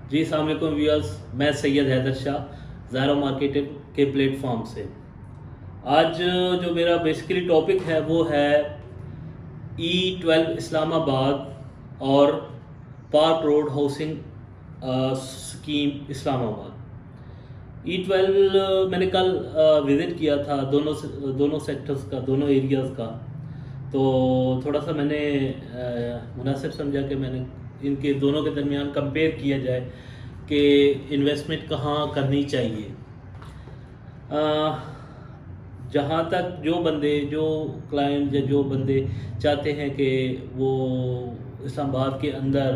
जी अस्सलाम वालेकुम व्यूअर्स, मैं सैयद हैदर शाह ज़ायरा मार्केटिंग के प्लेटफॉर्म से। आज जो मेरा बेसिकली टॉपिक है वो है E12 इस्लामाबाद और park road housing scheme Islamabad. E12 मैंने कल विज़िट किया था दोनों सेक्टर्स का, दोनों एरियाज़ का। तो थोड़ा सा मैंने मुनासिब समझा कि मैंने इनके दोनों के दरमियान कंपेयर किया जाए कि इन्वेस्टमेंट कहाँ करनी चाहिए। जहाँ तक जो क्लाइंट या जो बंदे चाहते हैं कि वो इस्लामाबाद के अंदर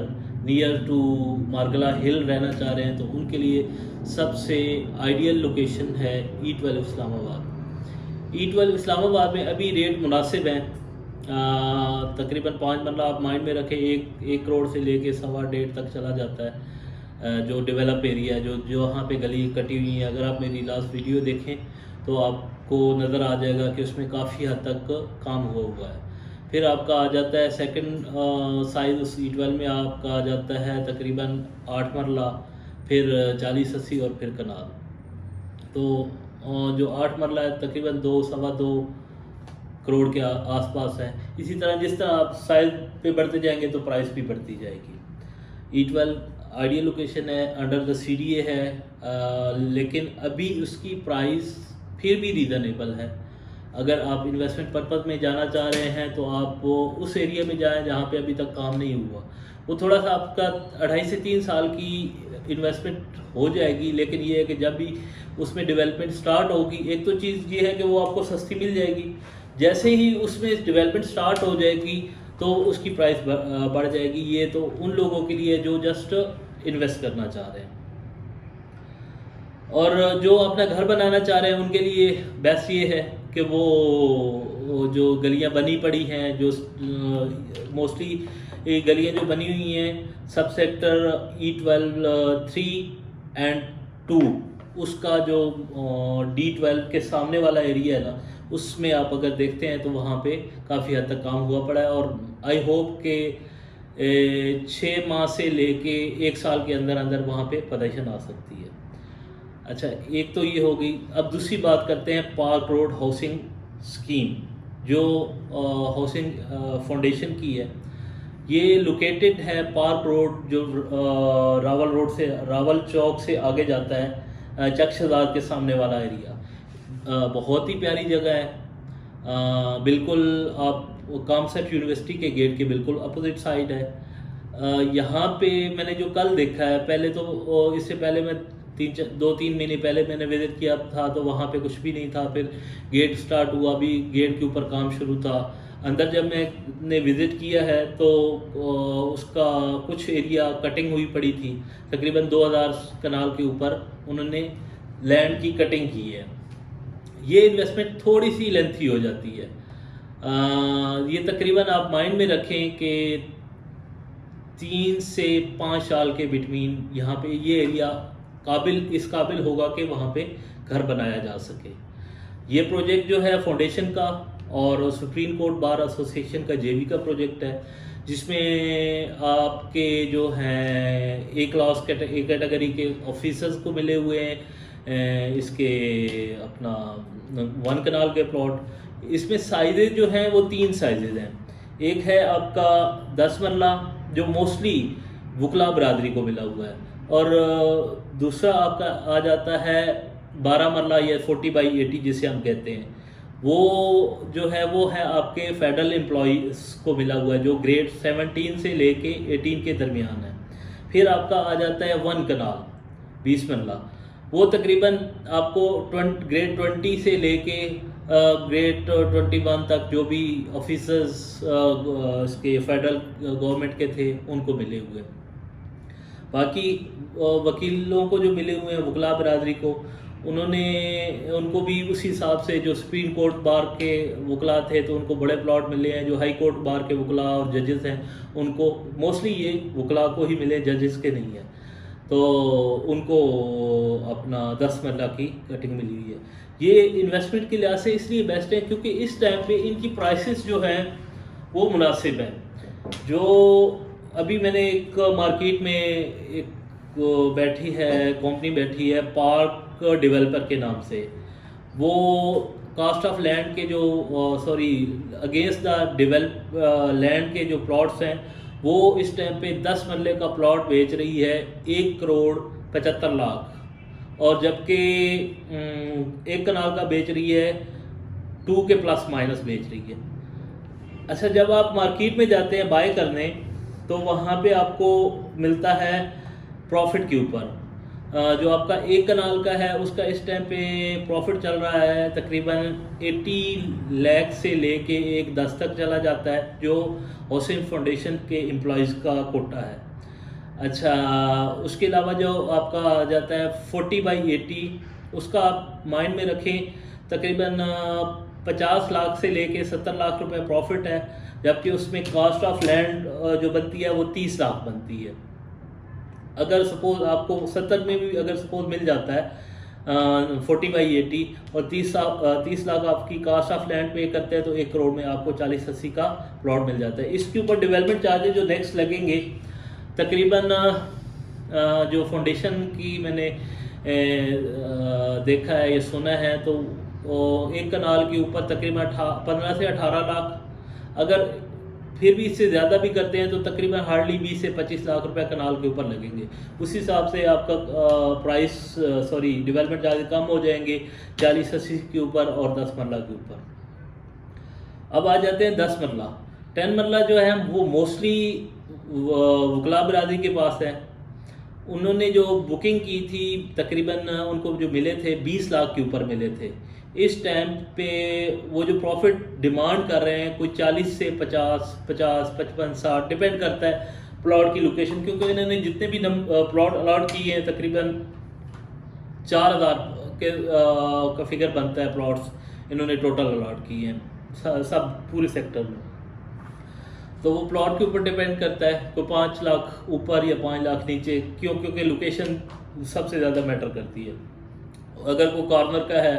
नियर टू मार्गला हिल रहना चाह रहे हैं, तो उनके लिए सबसे आइडियल लोकेशन है E12 इस्लामाबाद। E12 इस्लामाबाद में अभी रेट मुनासिब हैं। तकरीबन 5 मरला आप माइंड में रखें, एक करोड़ से लेके 1.25 तक चला जाता है। जो डेवलप एरिया है, जो वहाँ पे गली कटी हुई है, अगर आप मेरी लास्ट वीडियो देखें तो आपको नज़र आ जाएगा कि उसमें काफ़ी हद तक काम हुआ है। फिर आपका आ जाता है सेकंड साइज़ उस E12 में आपका आ जाता है तकरीबन 8 मरला, फिर 40-80 और फिर कनाल। तो जो 8 मरला है तकरीबन 2-2.25 करोड़ के आसपास है। इसी तरह जिस तरह आप साइज पे बढ़ते जाएंगे तो प्राइस भी बढ़ती जाएगी। E12 आइडियल लोकेशन है, अंडर द CDA है, लेकिन अभी उसकी प्राइस फिर भी रीज़नेबल है। अगर आप इन्वेस्टमेंट पर्पज़ में जाना चाह रहे हैं तो आप वो उस एरिया में जाएं जहाँ पे अभी तक काम नहीं हुआ। वो थोड़ा सा आपका 2.5 से 3 साल की इन्वेस्टमेंट हो जाएगी, लेकिन ये है कि जब भी उसमें डेवलपमेंट स्टार्ट होगी, एक तो चीज़ ये है कि वो आपको सस्ती मिल जाएगी। जैसे ही उसमें डेवलपमेंट स्टार्ट हो जाएगी तो उसकी प्राइस बढ़ जाएगी। ये तो उन लोगों के लिए जो जस्ट इन्वेस्ट करना चाह रहे हैं, और जो अपना घर बनाना चाह रहे हैं उनके लिए बेस्ट ये है कि वो जो गलियां बनी पड़ी हैं, जो मोस्टली ये गलियां जो बनी हुई हैं सब सेक्टर E12 3 एंड 2, उसका जो D12 के सामने वाला एरिया है ना, उसमें आप अगर देखते हैं तो वहाँ पे काफ़ी हद तक काम हुआ पड़ा है। और आई होप के 6 माह से लेके 1 साल के अंदर अंदर वहाँ पे पोजीशन आ सकती है। अच्छा, एक तो ये हो गई। अब दूसरी बात करते हैं पार्क रोड हाउसिंग स्कीम, जो हाउसिंग फाउंडेशन की है। ये लोकेटेड है पार्क रोड, जो रावल चौक से आगे जाता है, चकशदार के सामने वाला एरिया। बहुत ही प्यारी जगह है। बिल्कुल आप कामसेट यूनिवर्सिटी के गेट के बिल्कुल अपोजिट साइड है। यहाँ पे मैंने जो कल देखा है, पहले तो इससे पहले मैं 2-3 महीने पहले मैंने विज़िट किया था तो वहाँ पे कुछ भी नहीं था। फिर गेट स्टार्ट हुआ, अभी गेट के ऊपर काम शुरू था। अंदर जब मैंने विज़िट किया है तो उसका कुछ एरिया कटिंग हुई पड़ी थी। तकरीबन 2000 कनाल के ऊपर उन्होंने लैंड की कटिंग की है। ये इन्वेस्टमेंट थोड़ी सी लेंथी हो जाती है। ये तकरीबन आप माइंड में रखें कि 3 से 5 साल के बिटवीन यहाँ पे ये एरिया इस काबिल होगा कि वहाँ पे घर बनाया जा सके। ये प्रोजेक्ट जो है फाउंडेशन का और सुप्रीम कोर्ट बार एसोसिएशन का JB का प्रोजेक्ट है, जिसमें आपके जो हैं ए कैटेगरी के ऑफिसर्स को मिले हुए हैं इसके अपना 1 कनाल के प्लॉट। इसमें साइजेज जो हैं वो 3 साइजेज हैं। एक है आपका 10 मरला, जो मोस्टली वकला बरादरी को मिला हुआ है, और दूसरा आपका आ जाता है 12 मरला या 40/80 जिसे हम कहते हैं। वो जो है वो है आपके फेडरल एम्प्लॉइज को मिला हुआ है, जो ग्रेड 17 से लेके 18 के दरमियान है। फिर आपका आ जाता है 1 कनाल 20 मरला, वो तकरीबन आपको ग्रेड 20 से लेके ग्रेड 21 तक जो भी ऑफिसर्स इसके फेडरल गवर्नमेंट के थे उनको मिले हुए। बाकी वकीलों को जो मिले हुए हैं वकला बरादरी को, उनको भी उसी हिसाब से, जो सुप्रीम कोर्ट बार के वकला थे तो उनको बड़े प्लॉट मिले हैं। जो हाई कोर्ट बार के वकला और जजेस हैं उनको मोस्टली ये वकला को ही मिले, जजेस के नहीं है। तो उनको अपना 10 मरला की कटिंग मिली हुई है। ये इन्वेस्टमेंट के लिहाज से इसलिए बेस्ट है क्योंकि इस टाइम पे इनकी प्राइसेस जो हैं वो मुनासिब हैं। जो अभी मैंने एक मार्केट में एक बैठी है कंपनी बैठी है पार्क डेवलपर के नाम से। वो कास्ट ऑफ लैंड के जो अगेंस्ट द डेवलप लैंड के जो प्लॉट्स हैं वो इस टाइम पे 10 मरले का प्लॉट बेच रही है 1,75,00,000, और जबकि 1 कनाल का बेच रही है 2 के प्लस माइनस बेच रही है। अच्छा, जब आप मार्केट में जाते हैं बाय करने तो वहाँ पे आपको मिलता है प्रॉफिट के ऊपर। जो आपका 1 कनाल का है उसका इस टाइम पे प्रॉफिट चल रहा है तकरीबन 80 लाख से लेके 1 10 तक चला जाता है, जो हाउसिंग फाउंडेशन के एम्प्लॉयज़ का कोटा है। अच्छा, उसके अलावा जो आपका आ जाता है 40/80, उसका आप माइंड में रखें तकरीबन 50 लाख से लेके 70 लाख रुपए प्रॉफिट है, जबकि उसमें कॉस्ट ऑफ लैंड जो बनती है वो 30 लाख बनती है। अगर सपोज आपको 70 में भी अगर सपोज मिल जाता है 40/80 और 30 लाख आपकी कास्ट ऑफ लैंड पे करते हैं तो 1 करोड़ में आपको 40-80 का प्लॉट मिल जाता है। इसके ऊपर डेवलपमेंट चार्जेस जो नेक्स्ट लगेंगे तकरीबन जो फाउंडेशन की मैंने देखा है, ये सुना है, तो 1 कनाल के ऊपर तकरीबन 15 से 18 लाख, अगर फिर भी इससे ज़्यादा भी करते हैं तो तकरीबन हार्डली 20 से 25 लाख रुपए कनाल के ऊपर लगेंगे। उस हिसाब से आपका डेवलपमेंट चार्ज कम हो जाएंगे 40-80 के ऊपर और 10 मरला के ऊपर। अब आ जाते हैं 10 मरला। 10 मरला जो है वो मोस्टली वकला बिरादरी के पास है। उन्होंने जो बुकिंग की थी तकरीबन उनको जो मिले थे 20 लाख के ऊपर मिले थे। इस टाइम पे वो जो प्रॉफिट डिमांड कर रहे हैं कोई 40 से 50, 55, 60 डिपेंड करता है प्लॉट की लोकेशन, क्योंकि इन्होंने जितने भी प्लॉट अलॉट किए हैं तकरीबन 4,000 के का फिगर बनता है प्लॉट्स इन्होंने टोटल अलॉट किए हैं सब पूरे सेक्टर में। तो वो प्लॉट के ऊपर डिपेंड करता है, कोई 5 लाख ऊपर या 5 लाख नीचे, क्योंकि लोकेशन सबसे ज़्यादा मैटर करती है। अगर कोई कॉर्नर का है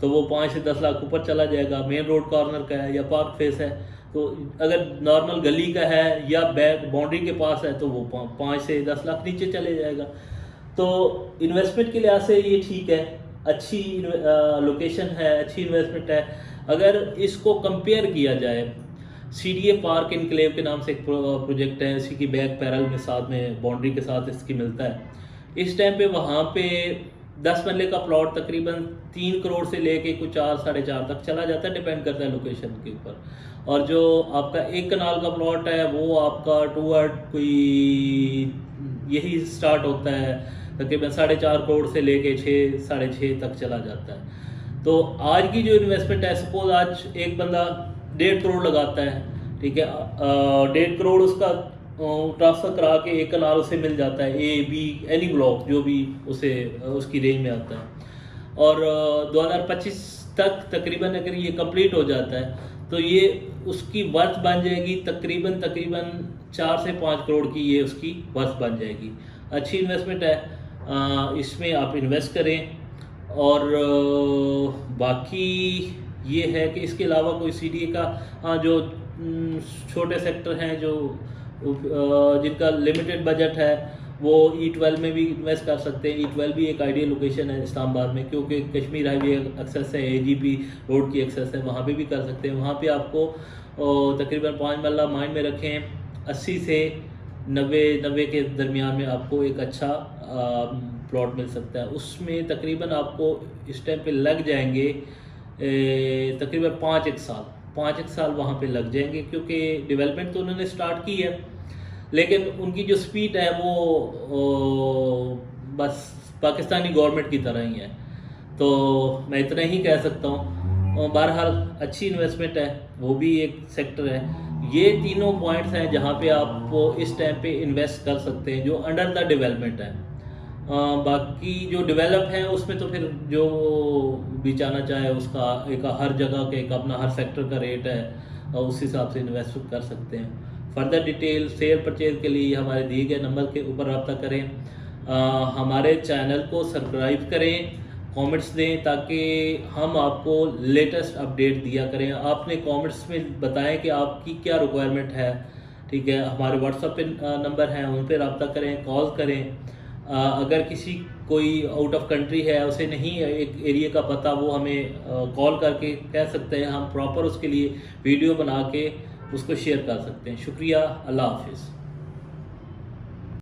तो वो 5 से 10 लाख ऊपर चला जाएगा, मेन रोड कॉर्नर का है या पार्क फेस है। तो अगर नॉर्मल गली का है या बैक बाउंड्री के पास है तो वो 5 से 10 लाख नीचे चले जाएगा। तो इन्वेस्टमेंट के लिहाज से ये ठीक है, अच्छी लोकेशन है, अच्छी इन्वेस्टमेंट है। अगर इसको कंपेयर किया जाए CDA पार्क इनक्लेव के नाम से एक प्रोजेक्ट है, इसी की बैक पैरल में साथ में बाउंड्री के साथ इसकी मिलता है। इस टाइम पे वहाँ पे 10 मरले का प्लॉट तकरीबन 3 करोड़ से लेके कुछ 4-4.5 तक चला जाता है, डिपेंड करता है लोकेशन के ऊपर। और जो आपका 1 कनाल का प्लॉट है वो आपका टूवर्ड कोई यही स्टार्ट होता है तकरीबन 4.5 करोड़ से लेके 6-6.5 तक चला जाता है। तो आज की जो इन्वेस्टमेंट है, सपोज आज एक बंदा 1.5 करोड़ लगाता है, ठीक है, 1.5 करोड़ उसका ट्रांसफ़र करा के 1 कनाल उसे मिल जाता है, A, B एनी ब्लॉक जो भी उसे उसकी रेंज में आता है। और 2025 तक तकरीबन अगर ये कंप्लीट हो जाता है तो ये उसकी वर्थ बन जाएगी तकरीबन 4 से 5 करोड़ की ये उसकी वर्थ बन जाएगी। अच्छी इन्वेस्टमेंट है, इसमें आप इन्वेस्ट करें। और बाकी ये है कि इसके अलावा कोई CDA का जो छोटे सेक्टर हैं जो जिनका लिमिटेड बजट है वो E12 में भी इन्वेस्ट कर सकते हैं। E12 भी एक आइडियल लोकेशन है इस्लामाबाद में, क्योंकि कश्मीर हाईवे एक्सेस है, AGP रोड की एक्सेस है, वहाँ पे भी कर सकते हैं। वहाँ पे आपको तकरीबन 5 मरला माइंड में रखें 80 से 90 के दरमियान में आपको एक अच्छा प्लॉट मिल सकता है। उसमें तकरीबन आपको इस टाइम पे लग जाएंगे तकरीबन 5-1 साल वहाँ पे लग जाएंगे, क्योंकि डेवलपमेंट तो उन्होंने स्टार्ट की है लेकिन उनकी जो स्पीड है वो बस पाकिस्तानी गवर्नमेंट की तरह ही है। तो मैं इतना ही कह सकता हूँ। बहरहाल अच्छी इन्वेस्टमेंट है, वो भी एक सेक्टर है। ये तीनों पॉइंट्स हैं जहाँ पे आप इस टाइम पे इन्वेस्ट कर सकते हैं जो अंडर द डेवलपमेंट है। बाकी जो डेवलप है उसमें तो फिर जो भी जाना चाहे उसका एक हर जगह का एक अपना हर सेक्टर का रेट है और उस हिसाब से इन्वेस्ट कर सकते हैं। फर्दर डिटेल शेयर परचेज के लिए हमारे दिए गए नंबर के ऊपर रब्ता करें। हमारे चैनल को सब्सक्राइब करें, कमेंट्स दें ताकि हम आपको लेटेस्ट अपडेट दिया करें। आपने कमेंट्स में बताएं कि आपकी क्या रिक्वायरमेंट है, ठीक है। हमारे व्हाट्सएप पे नंबर हैं, उन पर रब्ता करें, कॉल करें। अगर किसी कोई आउट ऑफ कंट्री है, उसे नहीं है एक एरिया का पता, वो हमें कॉल करके कह सकते हैं, हम प्रॉपर उसके लिए वीडियो बना के उसको शेयर कर सकते हैं। शुक्रिया, अल्लाह हाफिज़।